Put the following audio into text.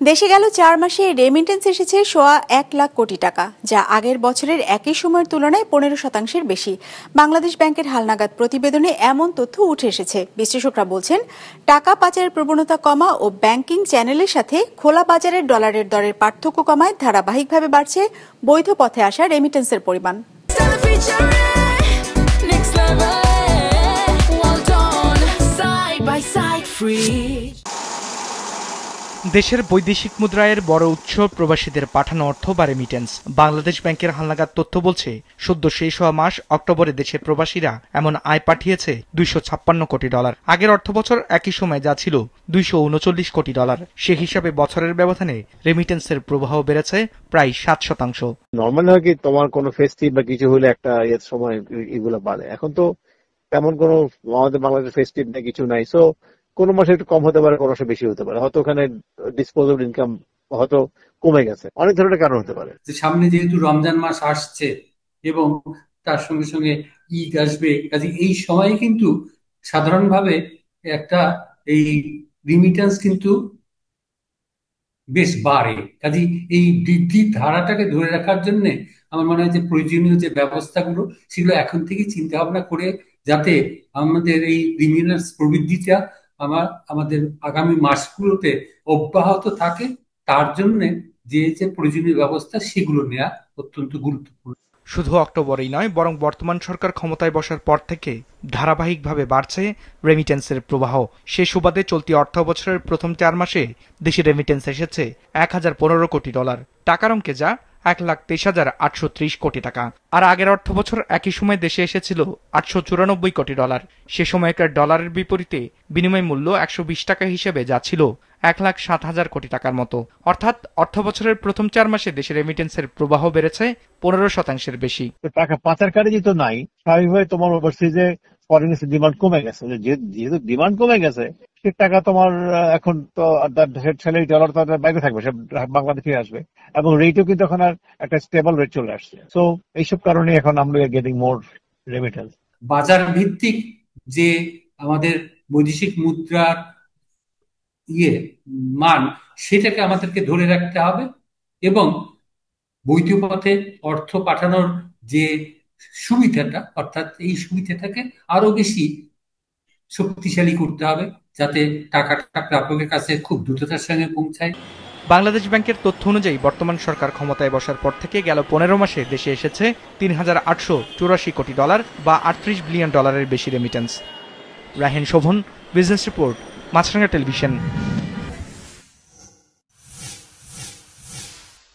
দেশে গেল 4 মাসে রেমিটেন্স এসেছে 1.25 লাখ কোটি টাকা, যা আগের বছরের একই সময়ের তুলনায় 15% বেশি। বাংলাদেশ ব্যাংকের হালনাগাদ প্রতিবেদনে এমন তথ্য উঠে এসেছে। বিশ্লেষকরা বলছেন, টাকা পাচারের প্রবণতা কমা ও ব্যাংকিং চ্যানেলের সাথে খোলা বাজারের ডলারের দরের পার্থক্য কমায় ধারাবাহিকভাবে বাড়ছে বৈধ পথে আসা রেমিটেন্সের পরিমাণ। দেশের বৈদেশিক মুদ্রায়ের বড় উৎস প্রবাসীদের পাঠানো অর্থ বা রেমিটেন্স। বাংলাদেশ ব্যাংকের হালনাগাদ তথ্য বলছে, সদ্য শেষ হওয়া মাস অক্টোবরে দেশের প্রবাসীরা এমন আয় পাঠিয়েছে $256 কোটি। আগের অর্থবছর একই সময় যা ছিল $239 কোটি। সে হিসাবে বছরের ব্যবধানে রেমিটেন্সের প্রবাহ বেড়েছে প্রায় 7%। নর্মাল হয় কি, তোমার কোনো ফেস্টিভ বা কিছু হলে একটা সময় এগুলো বাড়ে। এখন তো তেমন কোনো আমাদের বাংলাদেশ ফেস্টিভ না, কিছু নাই। সো কোনো মাসে একটু কম হতে পারে, কোনো মাসে বেশি হতে পারে। হয়তো ওখানে ডিসপোজেবল ইনকাম হয়তো কমে গেছে, অনেক ধরনের কারণ হতে পারে। সামনে যেহেতু রমজান মাস আসছে এবং তার সঙ্গে সঙ্গে ঈদ আসবে, কাজে এই সময়ে কিন্তু সাধারণভাবে একটা এই রিমিটেন্স কিন্তু বেশ বাড়ে। কাজে এই বৃদ্ধির ধারাটাকে ধরে রাখার জন্য আমার মনে হয় যে প্রয়োজনীয় যে ব্যবস্থাগুলো সেগুলো এখন থেকে চিন্তা ভাবনা করে, যাতে আমাদের এই রিমিটেন্স প্রবৃদ্ধিটা আমাদের আগামী মাসগুলোতে অব্যাহত থাকে, তার জন্য যে যে প্রয়োজনীয় ব্যবস্থা সেগুলো নেওয়া অত্যন্ত গুরুত্বপূর্ণ। শুধু অক্টোবরেই নয়, বরং বর্তমান সরকার ক্ষমতায় বসার পর থেকে ধারাবাহিকভাবে বাড়ছে রেমিটেন্সের প্রবাহ। সে সুবাদে চলতি অর্থ বছরের প্রথম 4 মাসে দেশে রেমিটেন্স এসেছে $1015 কোটি। টাকার অঙ্কে যা 1,23,830 কোটি টাকা। আর আগের অর্থ বছর একই সময় দেশে এসেছিল $894 কোটি। সে সময়কার ডলারের বিপরীতে বিনিময় মূল্য 120 টাকা হিসেবে যা ছিল 1,07,000 কোটি টাকার মতো। অর্থাৎ অর্থ বছরের প্রথম 4 মাসে দেশে রেমিটেন্সের প্রবাহ বেড়েছে 15%-এর বেশি। টাকা পাচারকারী যেহেতু নাই, স্বাভাবিকভাবে তোমার ওভারসিজে ফরেন ডিমান্ড কমে গেছে। যেহেতু ডিমান্ড কমে গেছে, সে টাকা তোমার এখন তো স্যালারি ডলার তো বাইরে থাকবে, সে বাংলাদেশে আসবে, এবং রেটও কিন্তু এখন আর একটা স্টেবল রেট চলে আসছে। সো এইসব কারণে এখন আমরা গেটিং মোর রেমিটেন্স। বাজার ভিত্তিক যে আমাদের বৈদেশিক মুদ্রার মান, সেটাকে আমাদেরকে ধরে রাখতে হবে এবং বৈধ পথে অর্থ পাঠানোর যে সুবিধাটা, অর্থাৎ এই সুবিধাটাকে আরো বেশি শক্তিশালী করতে হবে, যাতে টাকাটা প্রাপকের কাছে খুব দ্রুততার সঙ্গে পৌঁছায়। বাংলাদেশ ব্যাংকের তথ্য অনুযায়ী বর্তমান সরকার ক্ষমতায় বসার পর থেকে গেল 15 মাসে দেশে এসেছে $3,884 কোটি বা $38 বিলিয়ন বেশি রেমিটেন্স। রাহেন শোভন, বিজনেস রিপোর্ট, মাছরাঙা টেলিভিশন।